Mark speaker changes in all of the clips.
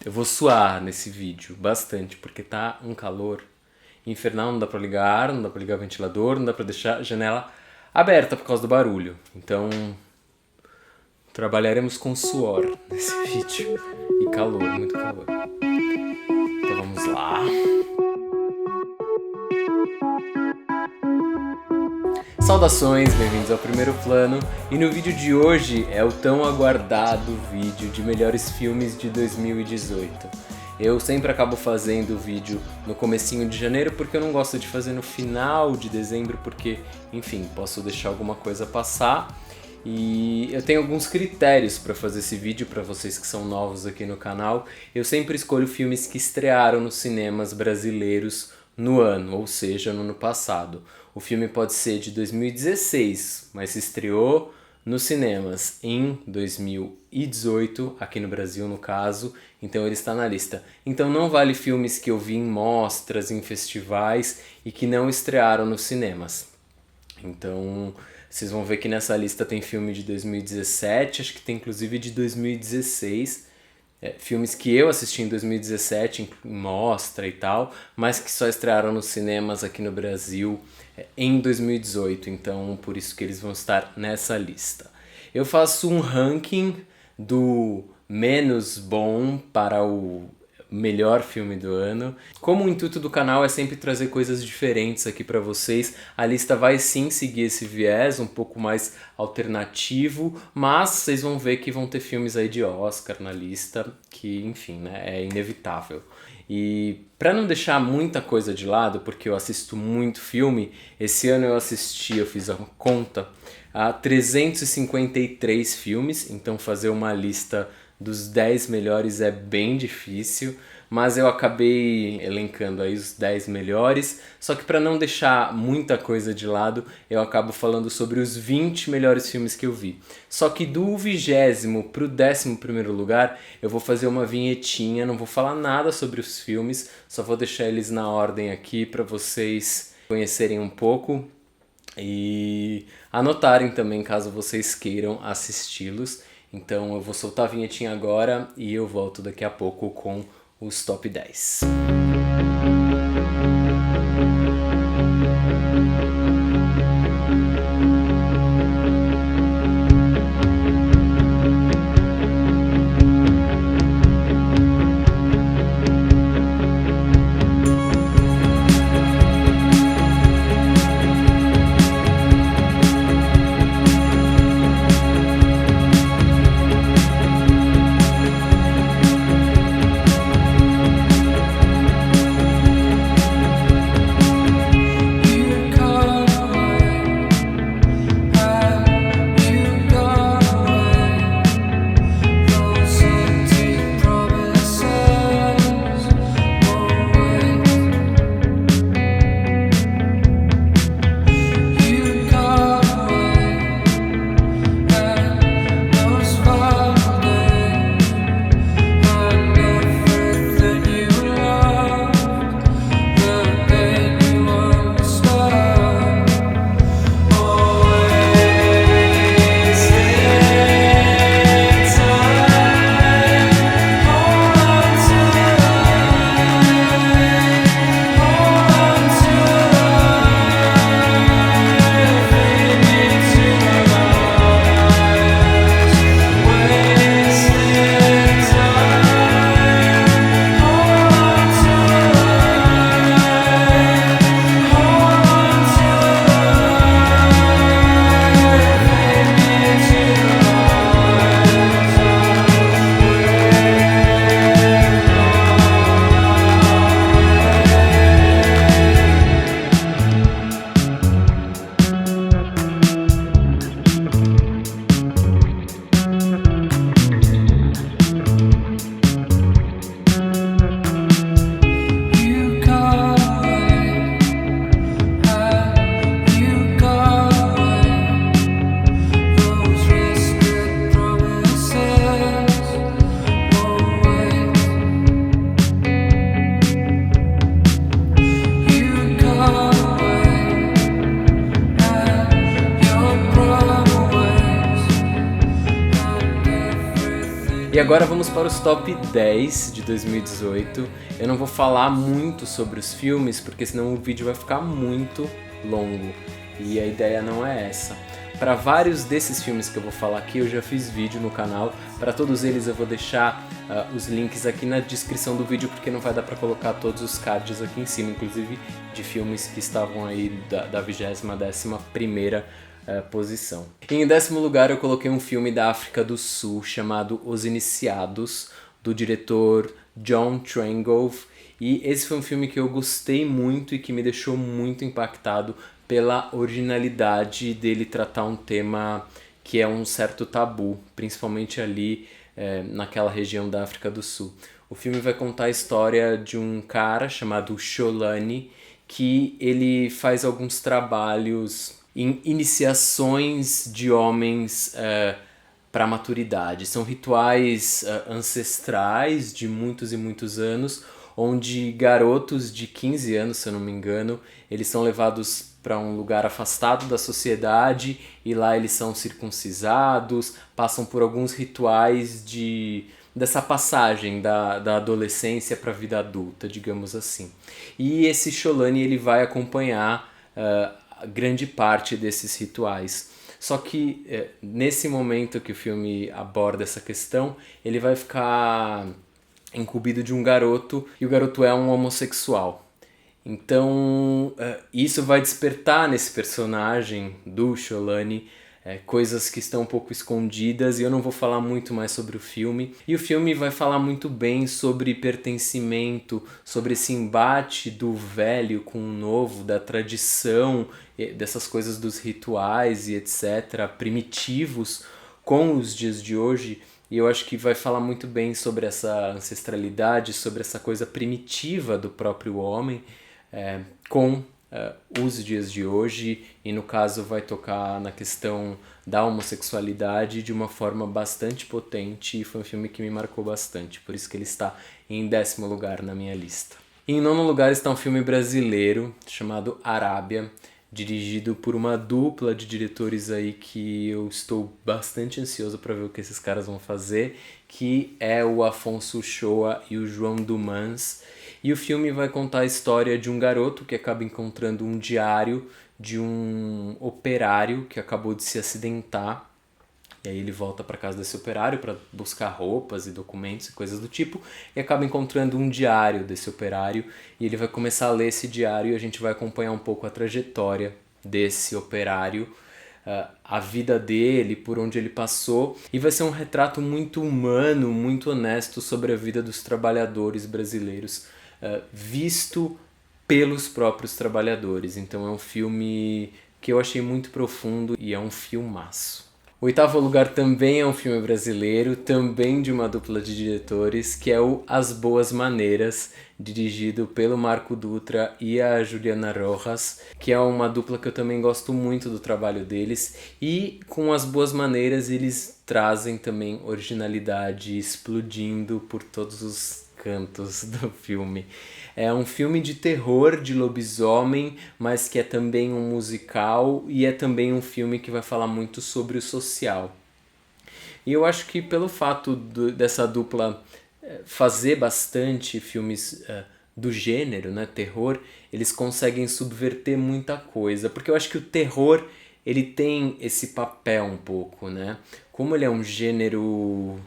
Speaker 1: Eu vou suar nesse vídeo bastante, porque tá um calor infernal, não dá pra ligar ar, não dá pra ligar ventilador, não dá pra deixar a janela aberta por causa do barulho. Então, trabalharemos com suor nesse vídeo. E calor, muito calor. Então vamos lá. Saudações, bem-vindos ao Primeiro Plano, e no vídeo de hoje é o tão aguardado vídeo de melhores filmes de 2018. Eu sempre acabo fazendo o vídeo no comecinho de janeiro porque eu não gosto de fazer no final de dezembro porque, enfim, posso deixar alguma coisa passar. E eu tenho alguns critérios para fazer esse vídeo para vocês que são novos aqui no canal. Eu sempre escolho filmes que estrearam nos cinemas brasileiros no ano, ou seja, no ano passado. O filme pode ser de 2016, mas se estreou nos cinemas em 2018, aqui no Brasil no caso, então ele está na lista. Então não vale filmes que eu vi em mostras, em festivais e que não estrearam nos cinemas. Então vocês vão ver que nessa lista tem filme de 2017, acho que tem inclusive de 2016, filmes que eu assisti em 2017 em mostra e tal, mas que só estrearam nos cinemas aqui no Brasil em 2018, então por isso que eles vão estar nessa lista. Eu faço um ranking do menos bom para o melhor filme do ano. Como o intuito do canal é sempre trazer coisas diferentes aqui para vocês, a lista vai sim seguir esse viés um pouco mais alternativo, mas vocês vão ver que vão ter filmes aí de Oscar na lista, que enfim, né, é inevitável. E para não deixar muita coisa de lado, porque eu assisto muito filme, esse ano eu fiz a conta, a 353 filmes, então fazer uma lista dos 10 melhores é bem difícil, mas eu acabei elencando aí os 10 melhores, só que para não deixar muita coisa de lado, eu acabo falando sobre os 20 melhores filmes que eu vi. Só que do 20º pro 11º lugar, eu vou fazer uma vinhetinha, não vou falar nada sobre os filmes, só vou deixar eles na ordem aqui para vocês conhecerem um pouco e anotarem também caso vocês queiram assisti-los. Então eu vou soltar a vinhetinha agora e eu volto daqui a pouco com os top 10. agora vamos para os top 10 de 2018. Eu não vou falar muito sobre os filmes, porque senão o vídeo vai ficar muito longo. E a ideia não é essa. Para vários desses filmes que eu vou falar aqui, eu já fiz vídeo no canal. Para todos eles eu vou deixar os links aqui na descrição do vídeo, porque não vai dar para colocar todos os cards aqui em cima, inclusive de filmes que estavam aí da 20ª, 11ª posição. E em 10º lugar eu coloquei um filme da África do Sul chamado Os Iniciados, do diretor John Trengove. E esse foi um filme que eu gostei muito e que me deixou muito impactado pela originalidade dele tratar um tema que é um certo tabu, principalmente ali naquela região da África do Sul. O filme vai contar a história de um cara chamado Sholani, que ele faz alguns trabalhos em iniciações de homens para a maturidade. São rituais ancestrais de muitos e muitos anos, onde garotos de 15 anos, se eu não me engano, eles são levados para um lugar afastado da sociedade e lá eles são circuncisados, passam por alguns rituais dessa passagem da adolescência para a vida adulta, digamos assim. E esse Sholani ele vai acompanhar grande parte desses rituais. Só que nesse momento que o filme aborda essa questão, ele vai ficar incumbido de um garoto, e o garoto é um homossexual. Então isso vai despertar nesse personagem do Sholani coisas que estão um pouco escondidas, e eu não vou falar muito mais sobre o filme. E o filme vai falar muito bem sobre pertencimento, sobre esse embate do velho com o novo, da tradição, dessas coisas dos rituais e etc., primitivos, com os dias de hoje. E eu acho que vai falar muito bem sobre essa ancestralidade, sobre essa coisa primitiva do próprio homem, com os dias de hoje, e no caso vai tocar na questão da homossexualidade de uma forma bastante potente, e foi um filme que me marcou bastante, por isso que ele está em 10º lugar na minha lista. E em 9º lugar está um filme brasileiro chamado Arábia, dirigido por uma dupla de diretores aí que eu estou bastante ansioso para ver o que esses caras vão fazer, que é o Afonso Shoa e o João Dumans. E o filme vai contar a história de um garoto que acaba encontrando um diário de um operário que acabou de se acidentar. E aí ele volta para casa desse operário para buscar roupas e documentos e coisas do tipo, e acaba encontrando um diário desse operário, e ele vai começar a ler esse diário, e a gente vai acompanhar um pouco a trajetória desse operário, a vida dele, por onde ele passou, e vai ser um retrato muito humano, muito honesto sobre a vida dos trabalhadores brasileiros, visto pelos próprios trabalhadores. Então é um filme que eu achei muito profundo e é um filmaço. O 8º lugar também é um filme brasileiro, também de uma dupla de diretores, que é o As Boas Maneiras, dirigido pelo Marco Dutra e a Juliana Rojas, que é uma dupla que eu também gosto muito do trabalho deles, e com As Boas Maneiras eles trazem também originalidade explodindo por todos os cantos do filme. É um filme de terror, de lobisomem, mas que é também um musical, e é também um filme que vai falar muito sobre o social. E eu acho que pelo fato dessa dupla fazer bastante filmes do gênero, né, terror, eles conseguem subverter muita coisa, porque eu acho que o terror ele tem esse papel um pouco, né? Como ele é um gênero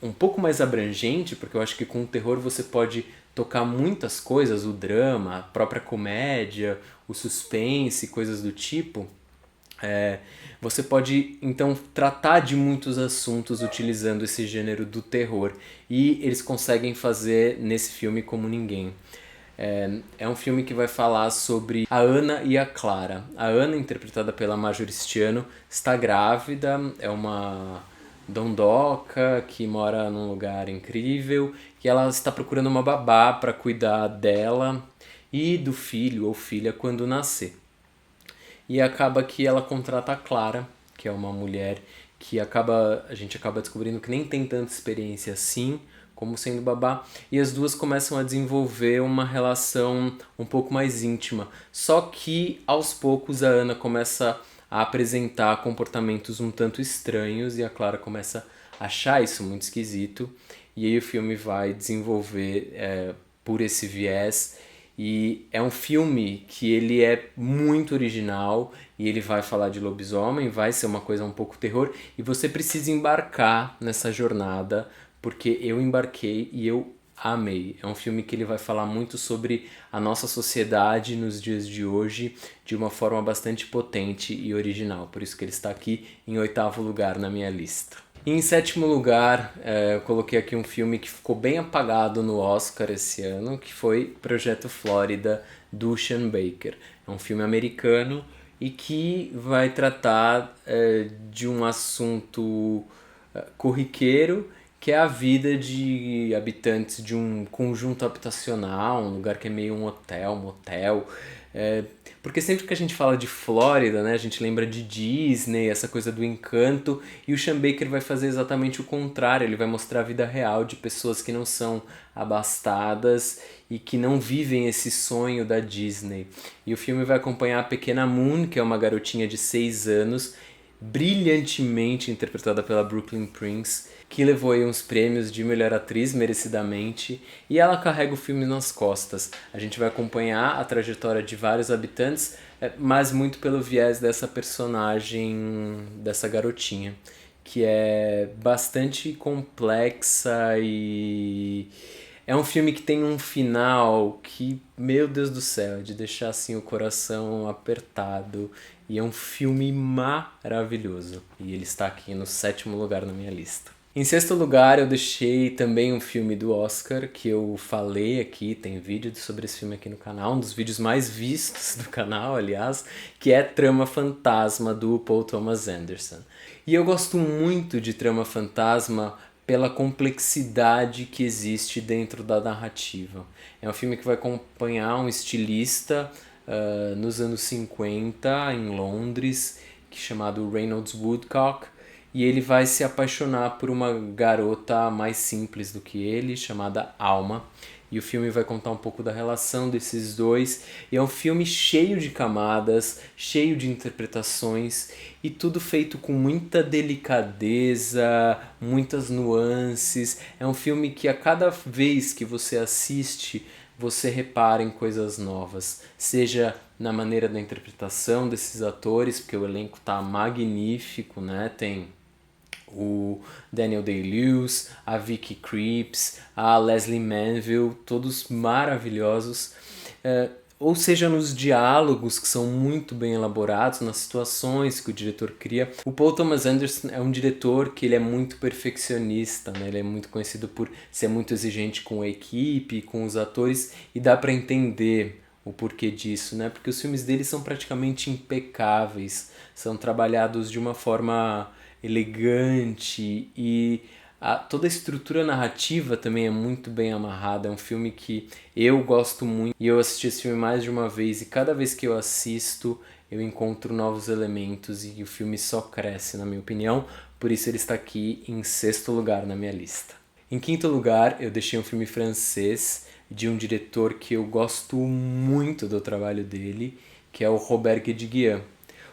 Speaker 1: um pouco mais abrangente, porque eu acho que com o terror você pode tocar muitas coisas, o drama, a própria comédia, o suspense, coisas do tipo, você pode então tratar de muitos assuntos utilizando esse gênero do terror, e eles conseguem fazer nesse filme como ninguém. É um filme que vai falar sobre a Ana e a Clara. A Ana, interpretada pela Marjorie Stiano, está grávida, é uma dondoca que mora num lugar incrível, e ela está procurando uma babá para cuidar dela e do filho ou filha quando nascer. E acaba que ela contrata a Clara, que é uma mulher que a gente acaba descobrindo que nem tem tanta experiência assim, como sendo babá, e as duas começam a desenvolver uma relação um pouco mais íntima. Só que aos poucos a Ana começa a apresentar comportamentos um tanto estranhos e a Clara começa achar isso muito esquisito, e aí o filme vai desenvolver por esse viés. E é um filme que ele é muito original e ele vai falar de lobisomem, vai ser uma coisa um pouco terror e você precisa embarcar nessa jornada, porque eu embarquei e eu amei. É um filme que ele vai falar muito sobre a nossa sociedade nos dias de hoje de uma forma bastante potente e original, por isso que ele está aqui em 8º lugar na minha lista. E em 7º lugar, eu coloquei aqui um filme que ficou bem apagado no Oscar esse ano, que foi Projeto Flórida, do Sean Baker. É um filme americano e que vai tratar de um assunto corriqueiro, que é a vida de habitantes de um conjunto habitacional, um lugar que é meio um hotel, motel. Porque sempre que a gente fala de Flórida, né, a gente lembra de Disney, essa coisa do encanto, e o Sean Baker vai fazer exatamente o contrário, ele vai mostrar a vida real de pessoas que não são abastadas e que não vivem esse sonho da Disney. E o filme vai acompanhar a pequena Moon, que é uma garotinha de 6 anos, brilhantemente interpretada pela Brooklyn Prince, que levou aí uns prêmios de melhor atriz merecidamente, e ela carrega o filme nas costas. A gente vai acompanhar a trajetória de vários habitantes, mas muito pelo viés dessa personagem, dessa garotinha, que é bastante complexa e é um filme que tem um final que, meu Deus do céu, é de deixar assim o coração apertado. E é um filme maravilhoso. E ele está aqui no 7º lugar na minha lista. Em 6º lugar eu deixei também um filme do Oscar, que eu falei aqui, tem vídeo sobre esse filme aqui no canal, um dos vídeos mais vistos do canal, aliás, que é Trama Fantasma, do Paul Thomas Anderson. E eu gosto muito de Trama Fantasma pela complexidade que existe dentro da narrativa. É um filme que vai acompanhar um estilista nos anos 50 em Londres, que é chamado Reynolds Woodcock, e ele vai se apaixonar por uma garota mais simples do que ele, chamada Alma. E o filme vai contar um pouco da relação desses dois. E é um filme cheio de camadas, cheio de interpretações e tudo feito com muita delicadeza, muitas nuances. É um filme que a cada vez que você assiste, você repara em coisas novas. Seja na maneira da interpretação desses atores, porque o elenco tá magnífico, né? Tem o Daniel Day-Lewis, a Vicky Krieps, a Leslie Manville, todos maravilhosos. Ou seja, nos diálogos que são muito bem elaborados, nas situações que o diretor cria. O Paul Thomas Anderson é um diretor que ele é muito perfeccionista, né? Ele é muito conhecido por ser muito exigente com a equipe, com os atores, e dá para entender o porquê disso, né? Porque os filmes dele são praticamente impecáveis, são trabalhados de uma forma elegante e toda a estrutura narrativa também é muito bem amarrada. É um filme que eu gosto muito e eu assisti esse filme mais de uma vez e cada vez que eu assisto eu encontro novos elementos e o filme só cresce, na minha opinião. Por isso ele está aqui em 6º lugar na minha lista. Em 5º lugar eu deixei um filme francês de um diretor que eu gosto muito do trabalho dele, que é o Robert Guédiguian.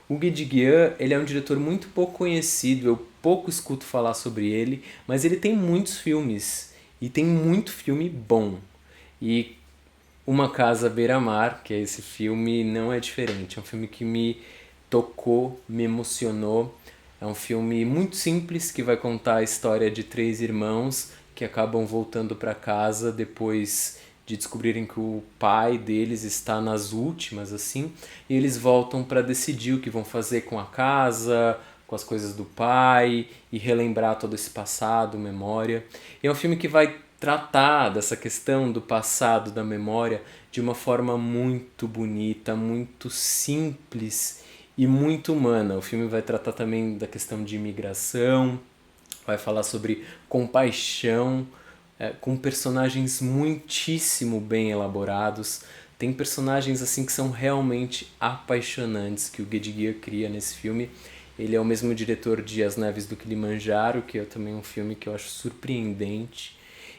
Speaker 1: O Guédiguian, ele é um diretor muito pouco conhecido, eu pouco escuto falar sobre ele, mas ele tem muitos filmes, e tem muito filme bom. E Uma Casa à Beira-Mar, que é esse filme, não é diferente. É um filme que me tocou, me emocionou. É um filme muito simples, que vai contar a história de 3 irmãos que acabam voltando para casa depois de descobrirem que o pai deles está nas últimas, assim, e eles voltam para decidir o que vão fazer com a casa, com as coisas do pai, e relembrar todo esse passado, memória. E é um filme que vai tratar dessa questão do passado, da memória, de uma forma muito bonita, muito simples e muito humana. O filme vai tratar também da questão de imigração, vai falar sobre compaixão, com personagens muitíssimo bem elaborados. Tem personagens assim que são realmente apaixonantes que o Guédiguian cria nesse filme. Ele é o mesmo diretor de As Neves do Kilimanjaro, que é também um filme que eu acho surpreendente.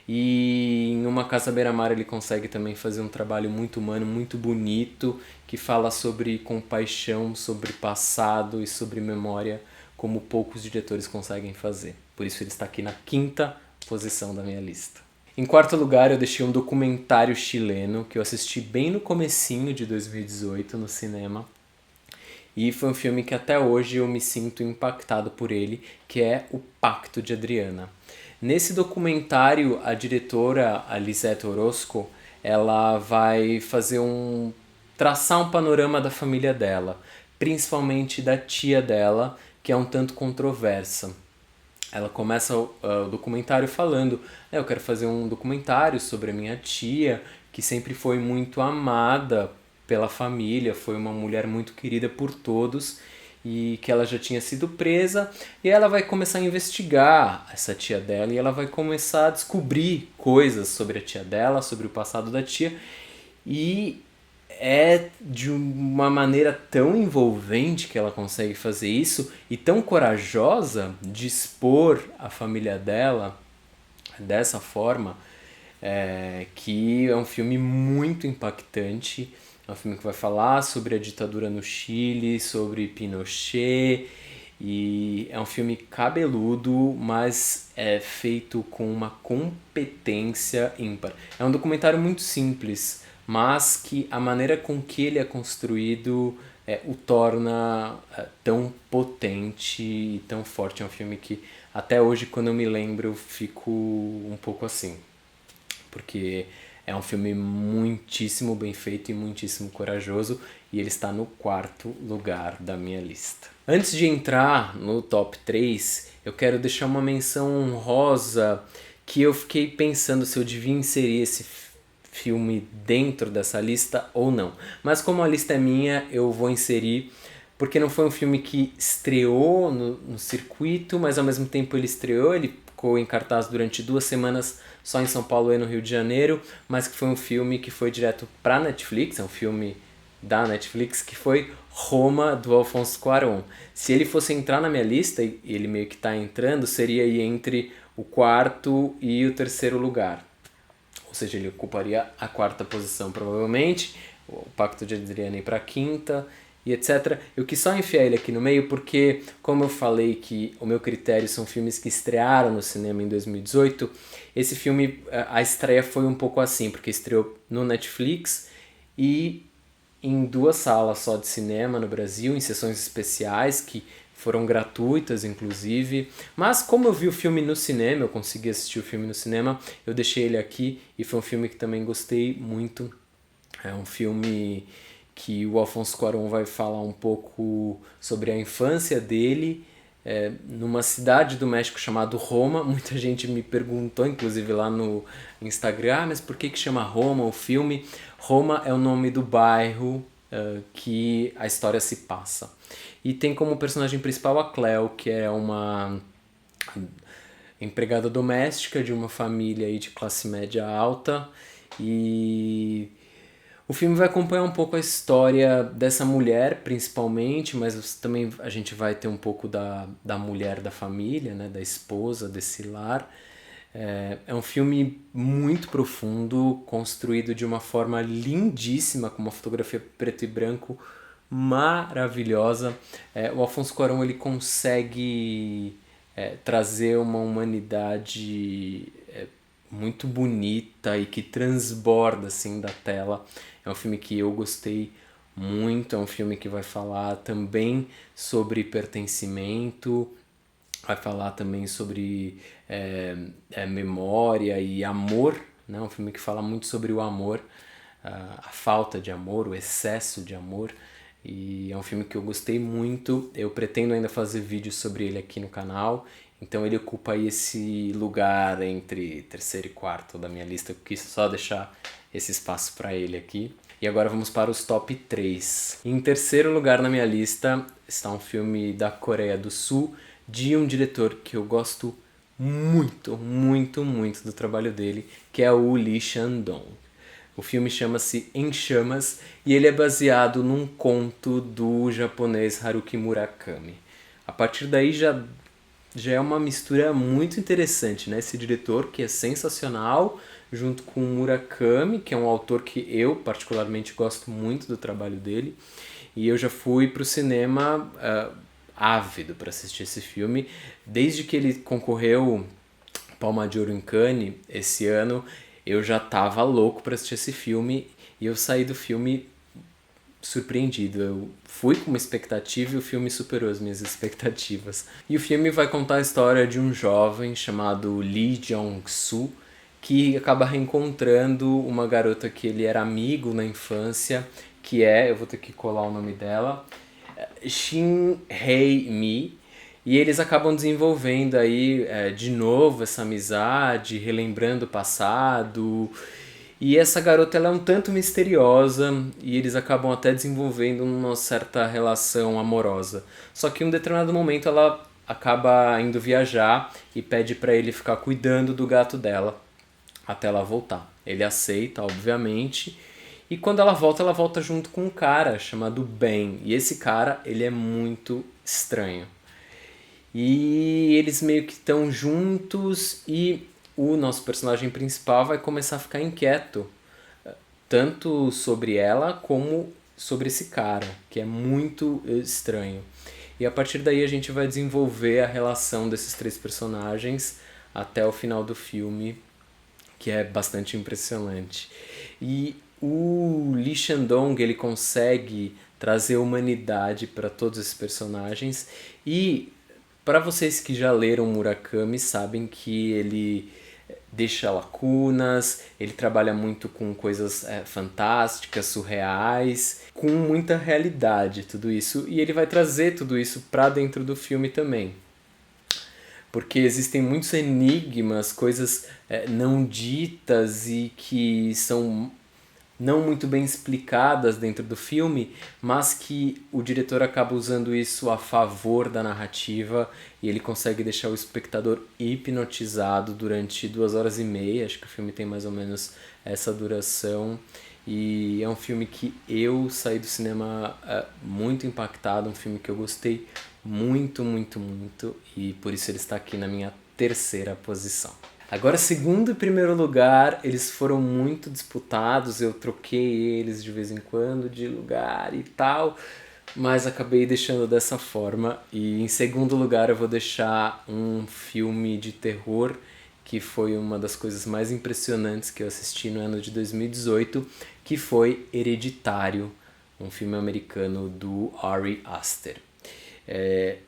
Speaker 1: E em Uma Casa à Beira-Mar ele consegue também fazer um trabalho muito humano, muito bonito, que fala sobre compaixão, sobre passado e sobre memória, como poucos diretores conseguem fazer. por isso ele está aqui na quinta posição da minha lista. Em quarto lugar, eu deixei um documentário chileno que eu assisti bem no comecinho de 2018 no cinema. E foi um filme que até hoje eu me sinto impactado por ele, que é O Pacto de Adriana. Nesse documentário, a diretora, a Lisette Orozco, ela vai traçar um panorama da família dela, principalmente da tia dela, que é um tanto controversa. Ela começa o documentário falando: eu quero fazer um documentário sobre a minha tia, que sempre foi muito amada pela família, foi uma mulher muito querida por todos, e que ela já tinha sido presa, e ela vai começar a investigar essa tia dela, e ela vai começar a descobrir coisas sobre a tia dela, sobre o passado da tia, e é de uma maneira tão envolvente que ela consegue fazer isso e tão corajosa de expor a família dela dessa forma, que é um filme muito impactante. É um filme que vai falar sobre a ditadura no Chile, sobre Pinochet, e é um filme cabeludo, mas é feito com uma competência ímpar. É um documentário muito simples, mas que a maneira com que ele é construído o torna tão potente e tão forte. É um filme que até hoje, quando eu me lembro, eu fico um pouco assim, porque é um filme muitíssimo bem feito e muitíssimo corajoso, e ele está no quarto lugar da minha lista. Antes de entrar no top 3, eu quero deixar uma menção honrosa que eu fiquei pensando se eu devia inserir esse filme dentro dessa lista ou não. Mas como a lista é minha, eu vou inserir, porque não foi um filme que estreou no circuito, mas ao mesmo tempo ele estreou, ele ficou em cartaz durante 2 semanas só em São Paulo e no Rio de Janeiro, mas que foi um filme que foi direto para Netflix, é um filme da Netflix, que foi Roma, do Alfonso Cuarón. Se ele fosse entrar na minha lista, e ele meio que está entrando, seria aí entre o quarto e o terceiro lugar. Ou seja, ele ocuparia a quarta posição provavelmente, o Pacto de Adriana ir para a quinta, e etc. Eu quis só enfiar ele aqui no meio porque, como eu falei que o meu critério são filmes que estrearam no cinema em 2018, esse filme, a estreia foi um pouco assim, porque estreou no Netflix e em 2 salas só de cinema no Brasil, em sessões especiais que foram gratuitas inclusive, mas como eu vi o filme no cinema, eu consegui assistir o filme no cinema, eu deixei ele aqui e foi um filme que também gostei muito. É um filme que o Alfonso Cuarón vai falar um pouco sobre a infância dele numa cidade do México chamada Roma. Muita gente me perguntou, inclusive lá no Instagram, mas por que chama Roma o filme? Roma é o nome do bairro que a história se passa. E tem como personagem principal a Cleo, que é uma empregada doméstica de uma família aí de classe média alta, e o filme vai acompanhar um pouco a história dessa mulher, principalmente, mas também a gente vai ter um pouco da mulher da família, né, da esposa desse lar. É um filme muito profundo, construído de uma forma lindíssima, com uma fotografia preto e branco maravilhosa. O Alfonso Cuarón ele consegue trazer uma humanidade muito bonita e que transborda assim da tela. É um filme que eu gostei muito, é um filme que vai falar também sobre pertencimento, vai falar também sobre memória e amor, né? Um filme que fala muito sobre o amor, a falta de amor, o excesso de amor, e é um filme que eu gostei muito. Eu pretendo ainda fazer vídeos sobre ele aqui no canal, então ele ocupa aí esse lugar entre terceiro e quarto da minha lista. Eu quis só deixar esse espaço para ele aqui. E agora vamos para os top 3. Em terceiro lugar na minha lista está um filme da Coreia do Sul, de um diretor que eu gosto muito, muito, muito do trabalho dele, que é o Lee Shandong. O filme chama-se Em Chamas e ele é baseado num conto do japonês Haruki Murakami. A partir daí já é uma mistura muito interessante, né? Esse diretor que é sensacional, junto com o Murakami, que é um autor que eu particularmente gosto muito do trabalho dele. E eu já fui para o cinema ávido para assistir esse filme. Desde que ele concorreu Palma de Ouro em Cannes esse ano, eu já tava louco para assistir esse filme e eu saí do filme surpreendido. Eu fui com uma expectativa e o filme superou as minhas expectativas. E o filme vai contar a história de um jovem chamado Lee Jong-soo que acaba reencontrando uma garota que ele era amigo na infância, que é, eu vou ter que colar o nome dela, Shin Hye-mi, e eles acabam desenvolvendo aí de novo essa amizade, relembrando o passado. E essa garota ela é um tanto misteriosa e eles acabam até desenvolvendo uma certa relação amorosa. Só que em um determinado momento ela acaba indo viajar e pede para ele ficar cuidando do gato dela até ela voltar. Ele aceita, obviamente, e quando ela volta junto com um cara chamado Ben. E esse cara, ele é muito estranho. E eles meio que estão juntos e o nosso personagem principal vai começar a ficar inquieto, tanto sobre ela como sobre esse cara, que é muito estranho. E a partir daí a gente vai desenvolver a relação desses três personagens até o final do filme, que é bastante impressionante. E o Lee Shandong, ele consegue trazer humanidade para todos esses personagens. E para vocês que já leram Murakami, sabem que ele deixa lacunas, ele trabalha muito com coisas fantásticas, surreais, com muita realidade, tudo isso. E ele vai trazer tudo isso para dentro do filme também. Porque existem muitos enigmas, coisas não ditas e que são não muito bem explicadas dentro do filme, mas que o diretor acaba usando isso a favor da narrativa e ele consegue deixar o espectador hipnotizado durante 2 horas e meia. Acho que o filme tem mais ou menos essa duração. E é um filme que eu saí do cinema muito impactado, um filme que eu gostei muito, muito, muito, e por isso ele está aqui na minha terceira posição. Agora, segundo e primeiro lugar, eles foram muito disputados, eu troquei eles de vez em quando de lugar e tal, mas acabei deixando dessa forma. E em segundo lugar eu vou deixar um filme de terror que foi uma das coisas mais impressionantes que eu assisti no ano de 2018, que foi Hereditário, um filme americano do Ari Aster.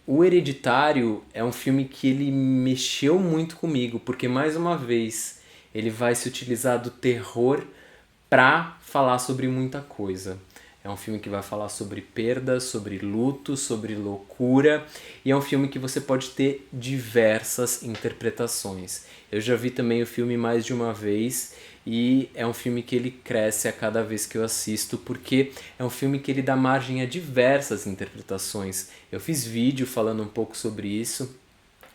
Speaker 1: O Hereditário é um filme que ele mexeu muito comigo, porque mais uma vez ele vai se utilizar do terror para falar sobre muita coisa. É um filme que vai falar sobre perda, sobre luto, sobre loucura, e é um filme que você pode ter diversas interpretações. Eu já vi também o filme mais de uma vez e é um filme que ele cresce a cada vez que eu assisto, porque é um filme que ele dá margem a diversas interpretações. Eu fiz vídeo falando um pouco sobre isso,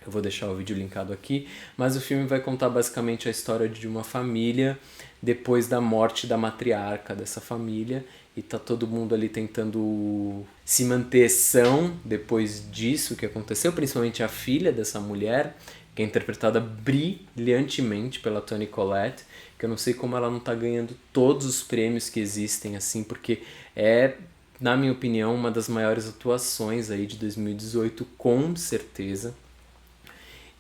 Speaker 1: eu vou deixar o vídeo linkado aqui, mas o filme vai contar basicamente a história de uma família depois da morte da matriarca dessa família, e tá todo mundo ali tentando se manter são depois disso que aconteceu, principalmente a filha dessa mulher, que é interpretada brilhantemente pela Toni Collette, que eu não sei como ela não tá ganhando todos os prêmios que existem, assim, porque é, na minha opinião, uma das maiores atuações aí de 2018, com certeza.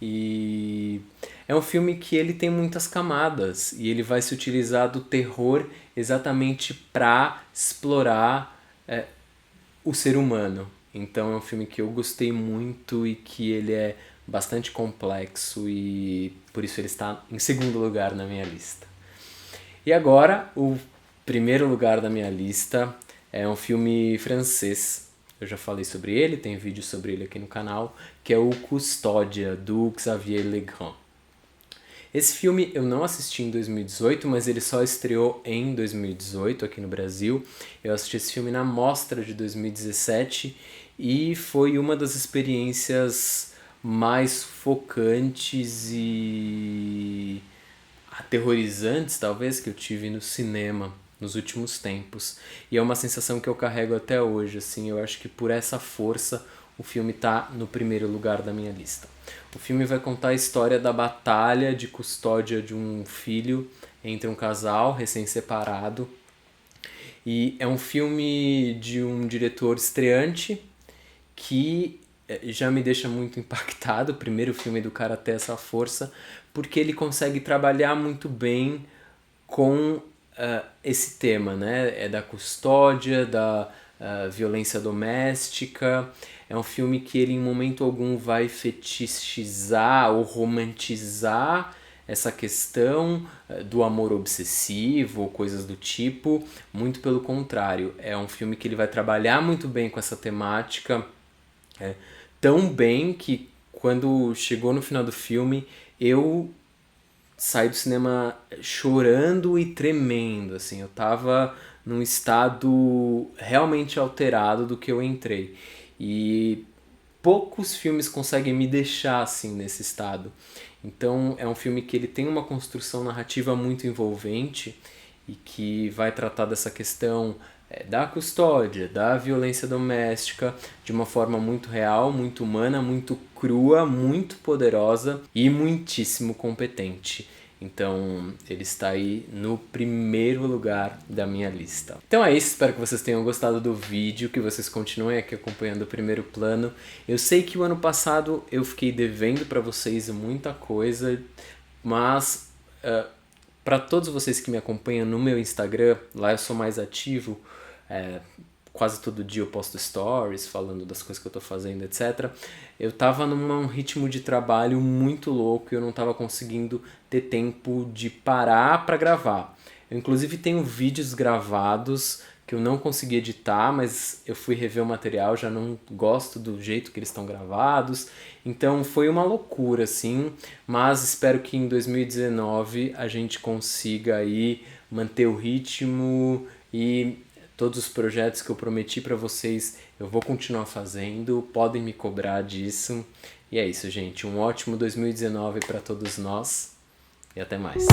Speaker 1: E é um filme que ele tem muitas camadas e ele vai se utilizar do terror exatamente para explorar o ser humano. Então é um filme que eu gostei muito e que ele é bastante complexo e por isso ele está em segundo lugar na minha lista. E agora, o primeiro lugar da minha lista é um filme francês. Eu já falei sobre ele, tem vídeo sobre ele aqui no canal, que é o Custódia, do Xavier Legrand. Esse filme eu não assisti em 2018, mas ele só estreou em 2018 aqui no Brasil. Eu assisti esse filme na Mostra de 2017 e foi uma das experiências mais focantes e aterrorizantes, talvez, que eu tive no cinema nos últimos tempos. E é uma sensação que eu carrego até hoje, assim, eu acho que por essa força o filme está no primeiro lugar da minha lista. O filme vai contar a história da batalha de custódia de um filho entre um casal recém-separado. E é um filme de um diretor estreante que já me deixa muito impactado, o primeiro filme do cara ter essa força, porque ele consegue trabalhar muito bem com esse tema, né? É da custódia, da violência doméstica. É um filme que ele em momento algum vai fetichizar ou romantizar essa questão do amor obsessivo ou coisas do tipo. Muito pelo contrário, é um filme que ele vai trabalhar muito bem com essa temática, tão bem que quando chegou no final do filme eu saí do cinema chorando e tremendo, assim, eu tava num estado realmente alterado do que eu entrei. E poucos filmes conseguem me deixar assim nesse estado. Então é um filme que ele tem uma construção narrativa muito envolvente e que vai tratar dessa questão da custódia, da violência doméstica de uma forma muito real, muito humana, muito crua, muito poderosa e muitíssimo competente. Então ele está aí no primeiro lugar da minha lista. Então é isso, espero que vocês tenham gostado do vídeo, que vocês continuem aqui acompanhando o primeiro plano. Eu sei que o ano passado eu fiquei devendo para vocês muita coisa, mas para todos vocês que me acompanham no meu Instagram, lá eu sou mais ativo, quase todo dia eu posto stories falando das coisas que eu tô fazendo, etc. Eu tava num ritmo de trabalho muito louco e eu não tava conseguindo ter tempo de parar para gravar. Eu inclusive tenho vídeos gravados que eu não consegui editar, mas eu fui rever o material, já não gosto do jeito que eles estão gravados. Então foi uma loucura, assim, mas espero que em 2019 a gente consiga aí manter o ritmo e todos os projetos que eu prometi para vocês eu vou continuar fazendo, podem me cobrar disso. E é isso, gente. Um ótimo 2019 para todos nós e até mais.